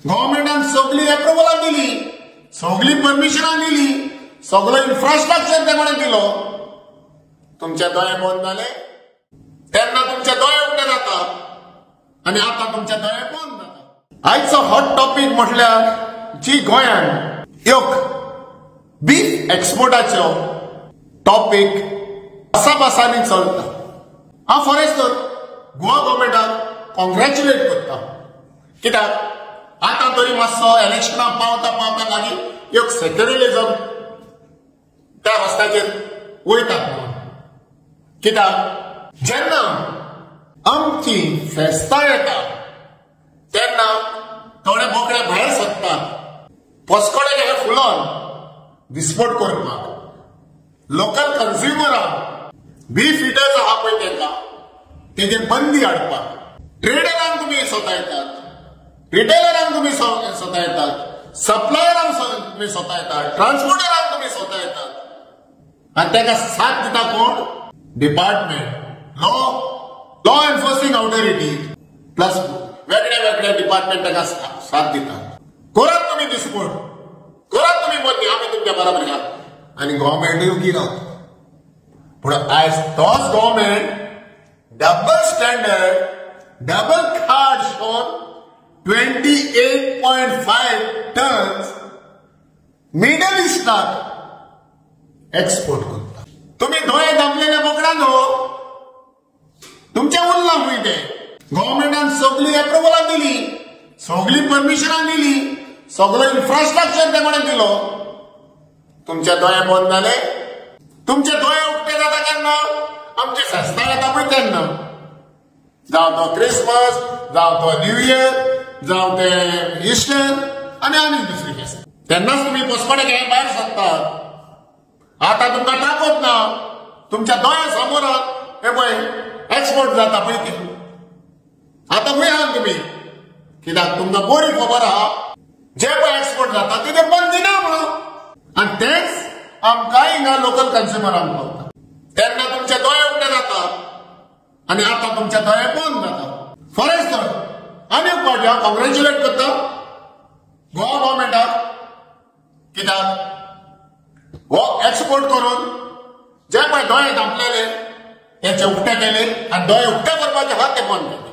गव्हर्नमेंटान सगळी अप्रुव्हलां दिली, सगळी परमिशनां दिली, सगळो इन्फ्रास्ट्रक्चर ते कोणें दिलो. तुमचे दोळे बंद जाले तेन्ना तुमचे दोळे उक्ते जाता आनी आतां तुमचे दोळे बंद जाता. आयचो हॉट टॉपिक म्हटल्यार जी गोंयांत एक बीफ एक्सपोर्टाचो टॉपिक बसाबसांनी चलता. हांव फॉरेस्ट गोवा गव्हर्नमेंटाक कॉंग्रॅच्युलेट करता. कित्याक आतां तरी मातसो इलेक्शनां पावता लागीं एक सेक्युलरिझम त्या रस्त्याचेर वयतात. कित्याक जेन्ना आमची फेस्तां येता तेन्ना थोडे बोकडे भायर सरतात पोस्कोडे हे फुलोन विस्फोट करपाक. लोकल कन्झ्युमरांक बीफ इटर्स आहा पळय तेंकां तेजेर बंदी हाडपाक. ट्रेडरांक तुमी सोतायतात, रिटेलरांक तुमी सोतायतात, सप्लायरांक तुमी सोतायतात, ट्रान्सपोर्टरांक तुमी सोतायतात. आनी ताका साथ दिता कोण? डिपार्टमेंट, लॉ एन्फोर्सिंग ऑथॉरिटी प्लस वेगळे वेगळे डिपार्टमेंट ताका साथ दितात. करात तुमी विस्फोट, करात तुमी बंदी, आमी तुमच्या बरोबर या. आनी गव्हर्नमेंटूय उगी रावता. पूण आयज तोच government double standard, double card शोन 28.5 टन्स मिडल इस्टाक एक्सपोर्ट करता. तुम्ही दोळे दामलेले बोकडा न्हू, तुमचे उरला खंय ते. गव्हर्नमेंटान सगळी अप्रुव्हलां दिली, सगळी परमिशनां दिली, सगळो इन्फ्रास्ट्रक्चर ते कोणें दिलो. तुमचे दोळे बंद जाले. तुमचे दोळे उक्ते जाता केन्ना? आमची फेस्तां येता पळय तेन्ना. जावं तो क्रिसमस, जावं तो न्यू इयर, जावं ते इस्टर आनी आनीक दुसरी फेस्त. तेन्नाच तुमी पोस्कोडे घेवन भायर सरतात. आतां तुमकां ताकद ना. तुमच्या दोळ्या समोराक हे पळय एक्सपोर्ट जाता पळय ती. आतां खंय आहात तुमी? कित्याक तुमकां बरी खबर आहा जे पळय एक्सपोर्ट जाता तेजेर बंदी ना म्हणून. आनी तेच आमकां हिंगा लोकल कन्झ्युमरांक पावता. तेन्ना तुमचे दोळे उक्ते जातात आनी आतां तुमचे दोळे बंद जातात. फॉरेस्ट आनी एक फावटी हांव कॉंग्रॅच्युलेट करता गोवा गव्हर्नमेंटाक. कित्याक हो एक्सपोर्ट करून जे पळय दोळे धांपलेले तेचे उक्ते केले आनी दोळे उक्ते करपाचे आहात ते बंद केले.